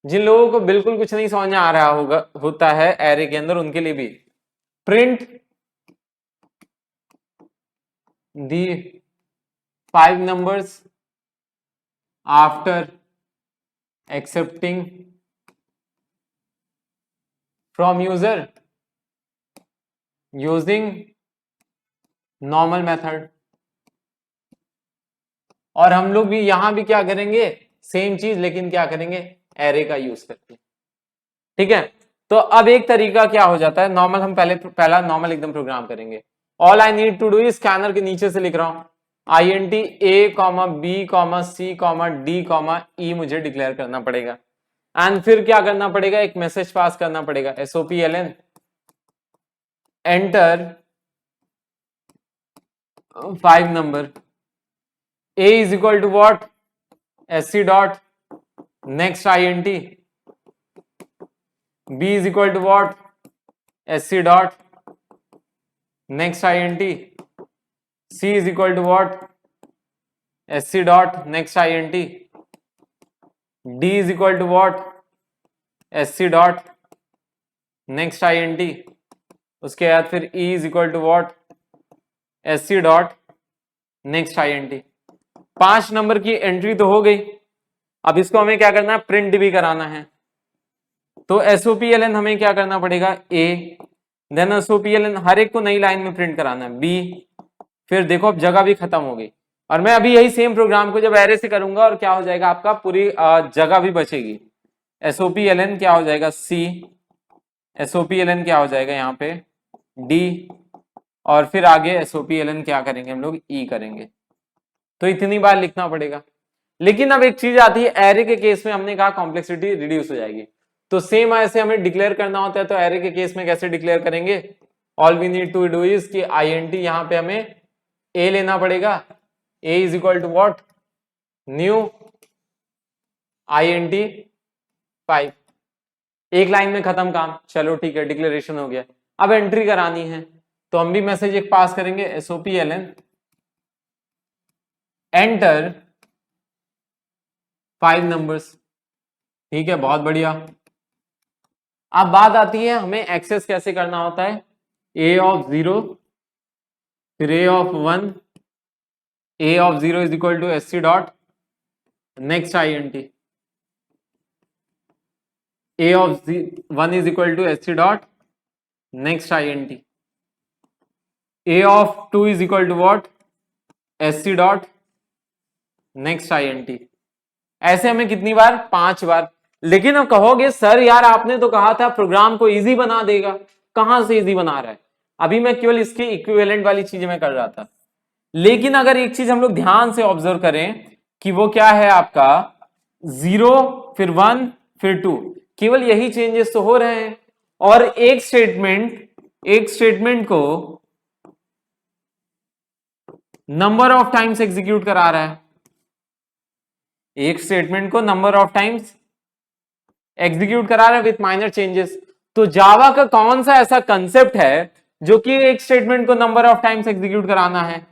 जिन लोगों को बिल्कुल कुछ नहीं समझ में आ रहा होता है एरे के अंदर, उनके लिए भी print the 5 numbers after accepting from user using normal method। और हम लोग भी यहां भी क्या करेंगे, सेम चीज, लेकिन क्या करेंगे, एरे का यूज करके। ठीक है, तो अब एक तरीका क्या हो जाता है, नॉर्मल हम पहला नॉर्मल एकदम प्रोग्राम करेंगे। All I need to do is, scanner के नीचे से लिख रहा हूं INT A, B, C, D, E मुझे डिक्लेयर करना पड़ेगा। एंड फिर क्या करना पड़ेगा, एक मैसेज पास करना पड़ेगा, SOPLN enter 5 number. A is equal to what, SC dot next INT। B is equal to what, SC dot next INT। C is equal to what, SC dot next INT। D is equal to what, SC dot next INT। उसके बाद फिर E is equal to what, SC dot next INT। 5 number की entry तो हो गई। अब इसको हमें क्या करना है, प्रिंट भी कराना है। तो SOPLN हमें क्या करना पड़ेगा, A, देन SOPLN हर एक को नई लाइन में प्रिंट कराना है, B। फिर देखो अब जगह भी खत्म हो गई, और मैं अभी यही सेम प्रोग्राम को जब एरे से करूंगा और क्या हो जाएगा, आपका पूरी जगह भी बचेगी। SOPLN क्या हो जाएगा, C, SOPLN क्या हो जाएगा यहाँ पे, D, और फिर आगे SOPLN क्या करेंगे हम लोग, E करेंगे। तो इतनी बार लिखना पड़ेगा। लेकिन अब एक चीज आती है, एरे के केस में हमने कहा कॉम्प्लेक्सिटी रिड्यूस हो जाएगी, तो सेम ऐसे हमें डिक्लेयर करना होता है। तो एरे के केस में कैसे डिक्लेयर करेंगे, all we need to do is कि INT यहां पे हमें A लेना पड़ेगा। A is equal to what, new INT 5। एक लाइन में खत्म काम, चलो ठीक है, डिक्लेरेशन हो गया। अब एंट्री करानी है, तो हम भी मैसेज एक पास करेंगे, SOPLN एंटर 5 नंबर्स। ठीक है, बहुत बढ़िया। अब बात आती है हमें एक्सेस कैसे करना होता है, A of 0, फिर A of 1, A of 0 is equal to SC dot next INT। A of 1 is equal to SC dot next INT। A of 2 is equal to what, SC dot next INT। ऐसे हमें कितनी बार, 5 बार। लेकिन अब कहोगे sir यार आपने तो कहा था प्रोग्राम को इजी बना देगा, कहां से इजी बना रहा है। अभी मैं केवल इसकी इक्विवेलेंट वाली चीजें मैं कर रहा था। लेकिन अगर एक चीज हम लोग ध्यान से ऑब्जर्व करें कि वो क्या है आपका, 0 फिर 1 फिर 2, केवल यही चेंजेस तो हो रहे हैं। और एक स्टेटमेंट को नंबर ऑफ टाइम्स एग्जीक्यूट करा रहा है, एक स्टेटमेंट को नंबर ऑफ टाइम्स एग्जीक्यूट करा रहा है विथ माइनर चेंजेस। तो जावा का कौन सा ऐसा कंसेप्ट है जो कि एक स्टेटमेंट को नंबर ऑफ टाइम्स एग्जीक्यूट कराना है,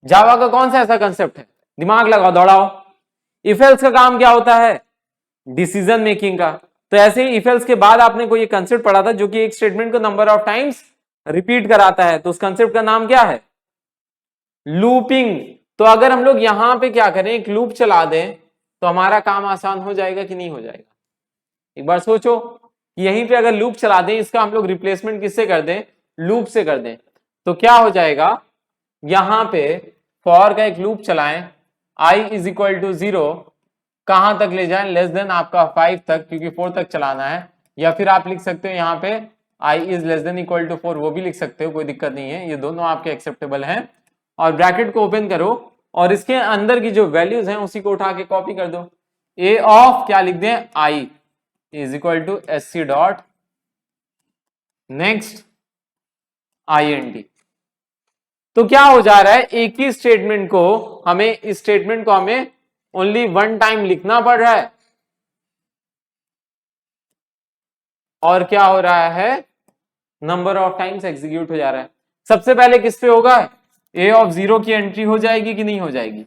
जावा का कौन सा ऐसा कंसेप्ट है, दिमाग लगाओ, दौड़ाओ। इफ एल्स का काम क्या होता है, डिसीजन मेकिंग का। तो ऐसे ही इफ एल्स के बाद आपने कोई कंसेप्ट पढ़ा था जो कि एक स्टेटमेंट को नंबर ऑफ टाइम्स रिपीट कराता है, तो उस कंसेप्ट का नाम क्या है, लूपिंग। तो अगर हम लोग यहां पे क्या करें, एक लूप चला दें, तो हमारा काम आसान हो जाएगा कि नहीं हो जाएगा। एक बार सोचो, यहीं पे अगर लूप चला दें, इसका हम लोग रिप्लेसमेंट किससे कर दें, लूप से कर दें, तो क्या हो जाएगा, यहां पे फॉर का एक लूप चलाएं, i इज इक्वल टू 0, कहां तक ले जाएं, लेस देन आपका 5 तक, क्योंकि 4 तक चलाना है। या फिर आप लिख सकते हो यहां पे i is less than equal to 4, वो भी लिख सकते हो, कोई दिक्कत नहीं है, ये दोनों आपके एक्सेप्टेबल हैं। और ब्रैकेट को ओपन करो और इसके अंदर की जो वैल्यूज हैं उसी को उठा के कॉपी कर दो। a ऑफ क्या लिख दें, i is equal to SC dot next INT। तो क्या हो जा रहा है, एक ही स्टेटमेंट को हमें, इस स्टेटमेंट को हमें ओनली 1 टाइम लिखना पड़ रहा है, और क्या हो रहा है, नंबर ऑफ टाइम्स एग्जीक्यूट हो जा रहा है। सबसे पहले किस पे होगा, A ऑफ 0 की एंट्री हो जाएगी कि नहीं हो जाएगी,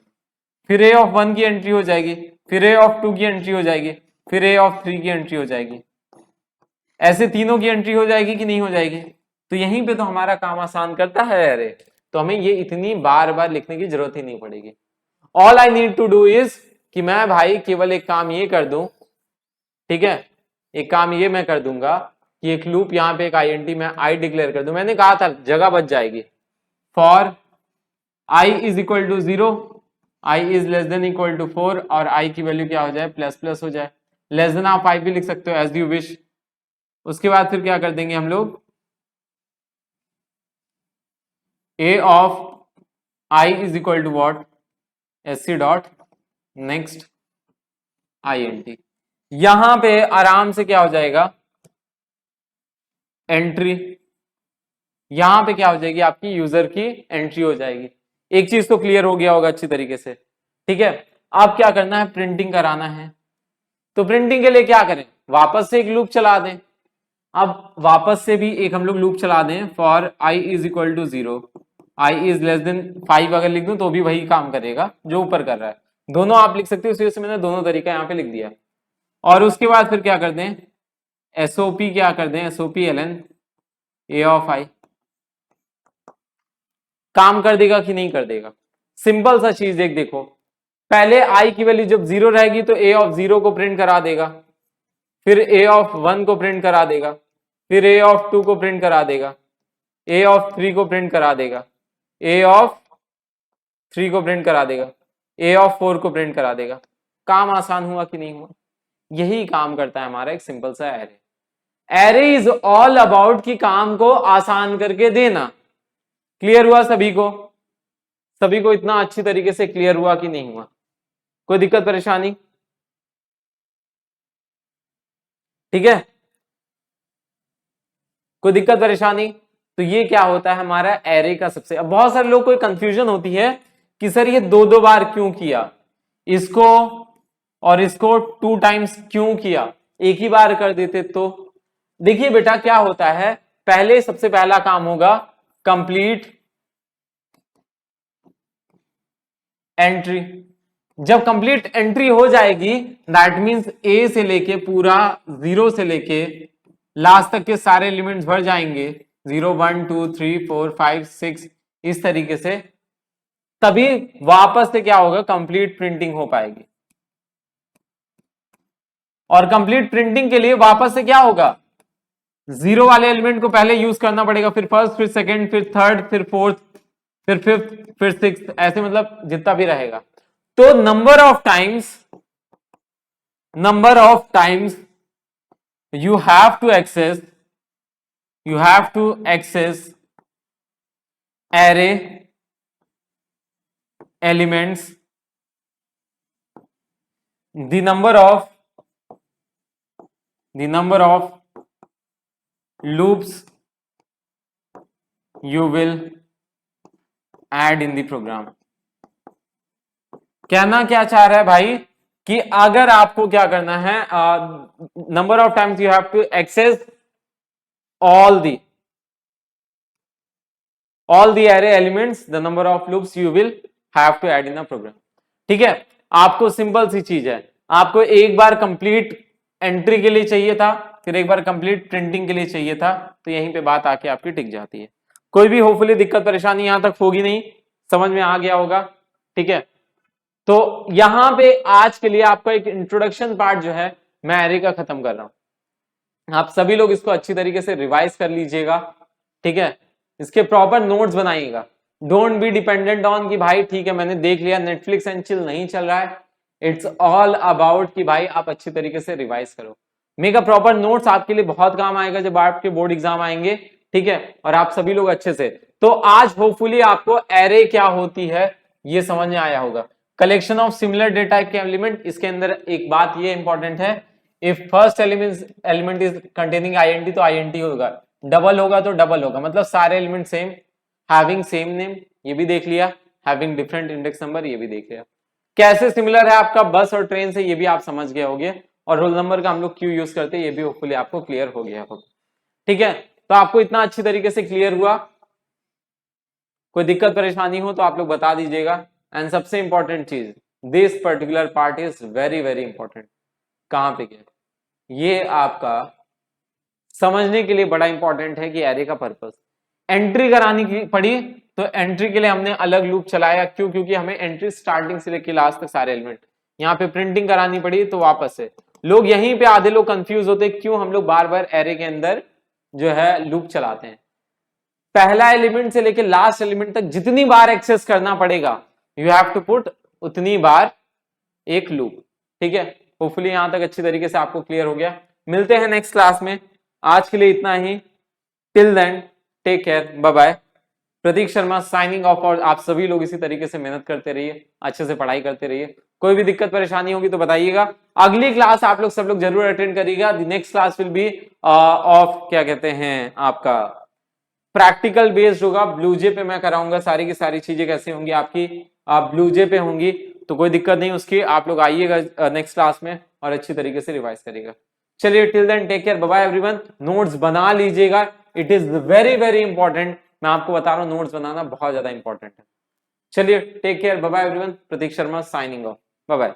फिर A ऑफ 1 की एंट्री हो जाएगी, फिर A ऑफ 2 की एंट्री हो जाएगी, फिर ए ऑफ 3 की एंट्री हो जाएगी। ऐसे तीनों की एंट्री हो जाएगी कि नहीं हो जाएगी? तो यहीं पे तो हमारा काम आसान करता है अरे, तो हमें ये इतनी बार बार लिखने की जरूरत ही नहीं पड़ेगी। All I need to do is कि मैं भाई केवल एक काम ये कर दूं, ठीक है, एक काम ये मैं कर दूंगा कि एक लूप यहां पे एक आईएनटी में आई डिक्लेयर कर दूं। मैंने कहा था जगह बच जाएगी। For I is equal to 0, I is less than equal to 4 और आई की वैल्यू क्या हो जाए, प्लस प्लस हो जाए। लेस देन आप 5 भी लिख सकते हो एज यू विश। उसके बाद फिर क्या कर देंगे हम लोग, A of I is equal to what, S C dot next I N T. यहां पे आराम से क्या हो जाएगा, एंट्री, यहां पे क्या हो जाएगी, आपकी यूजर की एंट्री हो जाएगी। एक चीज तो क्लियर हो गया होगा अच्छी तरीके से, ठीक है। अब क्या करना है, प्रिंटिंग कराना है। तो प्रिंटिंग के लिए क्या करें, वापस से एक लूप चला दें। अब वापस से भी एक हम लोग लूप चला दें, for I is equal to 0, I is less than 5 अगर लिख दूं तो भी वही काम करेगा जो ऊपर कर रहा है। दोनों आप लिख सकते हो, इसी वजह से मैंने दोनों तरीका यहाँ पे लिख दिया। और उसके बाद फिर क्या कर दें, एसओपी क्या कर दें, SOP L N A of I. काम कर देगा कि नहीं कर देगा, सिंपल सा चीज एक देखो, पहले आई की वैल्यू जब 0 रहेगी तो ए ऑफ 0 को प्रिंट करा देगा, फिर ए ऑफ 1 को प्रिंट करा देगा, फिर ए ऑफ 2 को प्रिंट करा देगा, ए ऑफ 3 को प्रिंट करा देगा, ए ऑफ 3 को प्रिंट करा देगा, ए ऑफ 4 को प्रिंट करा देगा। काम आसान हुआ कि नहीं हुआ? यही काम करता है हमारा एक सिंपल सा array. Array is all about कि काम को आसान करके देना। क्लियर हुआ सभी को? सभी को इतना अच्छी तरीके से क्लियर हुआ कि नहीं हुआ? कोई दिक्कत परेशानी? ठीक है, कोई दिक्कत परेशानी? तो ये क्या होता है हमारा एरे का सबसे, अब बहुत सारे लोग को कंफ्यूजन होती है कि सर ये दो दो बार क्यों किया, इसको और इसको 2 टाइम्स क्यों किया, एक ही बार कर देते तो। देखिए बेटा क्या होता है, पहले सबसे पहला काम होगा कंप्लीट एंट्री। जब कंप्लीट एंट्री हो जाएगी दैट मींस ए से लेके पूरा 0 से लेके लास्ट तक के सारे एलिमेंट्स भर जाएंगे, 0 1 2 3 4 5 6 इस तरीके से, तभी वापस से क्या होगा, कंप्लीट प्रिंटिंग हो पाएगी। और कंप्लीट प्रिंटिंग के लिए वापस से क्या होगा, 0 वाले एलिमेंट को पहले यूज करना पड़ेगा, फिर फर्स्ट, फिर सेकंड, फिर थर्ड, फिर फोर्थ, फिर फिफ्थ, फिर सिक्स्थ, ऐसे मतलब जितना भी रहेगा। तो number of times you have to access array elements, the number of loops you will add in the program। कहना क्या चाह रहा है भाई कि अगर आपको क्या करना है, number of times you have to access all the array elements, the number of loops you will have to add in a program। ठीक है, आपको सिंपल सी चीज है, आपको एक बार कंप्लीट एंट्री के लिए चाहिए था, फिर एक बार कंप्लीट प्रिंटिंग के लिए चाहिए था, तो यहीं पे बात आके आपकी टिक जाती है। कोई भी होपफुली दिक्कत परेशानी यहां तक होगी नहीं, समझ में आ गया होगा? ठीक है, तो यहां पे आज के लिए आपका एक इंट्रोडक्शन पार्ट जो है मैं एरे का खत्म कर रहा हूं। आप सभी लोग इसको अच्छी तरीके से रिवाइज कर लीजिएगा, ठीक है, इसके प्रॉपर नोट्स बनाइएगा। डोंट बी डिपेंडेंट ऑन कि भाई ठीक है मैंने देख लिया नेटफ्लिक्स एंड चिल नहीं चल रहा है, इट्स ऑल अबाउट कि भाई आप अच्छी तरीके से रिवाइज करो। मेक अ प्रॉपर नोट्स, आपके लिए बहुत काम आएगा जब आपके बोर्ड एग्जाम आएंगे, ठीक है, और आप सभी लोग अच्छे से। तो आज होपफुली आपको एरे क्या होती है ये समझ में आया होगा। कलेक्शन ऑफ सिमिलर डेटा के एलिमेंट, इसके अंदर एक बात ये इंपॉर्टेंट है, if first element is containing INT तो आईएनटी होगा, डबल होगा तो डबल होगा, मतलब सारे element same, having same name ये भी देख लिया, हैविंग डिफरेंट इंडेक्स नंबर ये भी देख लिया। कैसे सिमिलर है आपका बस और ट्रेन से ये भी आप समझ गए होंगे, और रोल नंबर का हम लोग क्यों यूज करते हैं ये भी होपफुली आपको क्लियर हो गया होगा। ठीक है, तो आपको इतना अच्छी तरीके से क्लियर हुआ? कोई दिक्कत परेशानी हो तो आप लोग बता दीजिएगा। एंड सबसे इंपॉर्टेंट चीज, this particular part is very very important. कहां पे गया, ये आपका समझने के लिए बड़ा इंपॉर्टेंट है कि एरे का पर्पस। एंट्री करानी पड़ी तो एंट्री के लिए हमने अलग लूप चलाया, क्यों? क्योंकि हमें एंट्री स्टार्टिंग से लेकर लास्ट तक सारे एलिमेंट, यहाँ पे प्रिंटिंग करानी पड़ी तो वापस से लोग यहीं पे आधे लोग कंफ्यूज होते हैं, क्यों हम लोग बार बार एरे के अंदर जो है लूप चलाते हैं। पहला एलिमेंट से लेकर लास्ट एलिमेंट तक जितनी बार एक्सेस करना पड़ेगा, यू हैव टू पुट उतनी बार एक लूप। ठीक है, होपफुली यहां तक अच्छी तरीके से आपको क्लियर हो गया। मिलते हैं नेक्स्ट क्लास में, आज के लिए इतना ही। Till then take care, bye bye. Prateek Sharma signing off, और आप सभी लोग इसी तरीके से मेहनत करते रहिए, अच्छे से पढ़ाई करते रहिए। कोई भी दिक्कत परेशानी होगी तो बताइएगा। अगली क्लास आप लोग सब लोग जरूर अटेंड करिएगा। The next class will be of क्या कहते हैं आपका प्रैक्टिकल बेस्ड होगा। ब्लूजे पे मैं कराऊंगा, सारी की सारी चीजें कैसे होंगी आपकी ब्लूजे पे होंगी, तो कोई दिक्कत नहीं उसकी। आप लोग आइएगा नेक्स्ट क्लास में और अच्छी तरीके से रिवाइज करिएगा। चलिए till then take care, bye bye everyone. Notes बना लीजिएगा, it is very very important. मैं आपको बता रहा हूं नोट्स बनाना बहुत ज्यादा इंपॉर्टेंट है। चलिए take care, bye bye everyone. Prateek Sharma signing off, bye bye.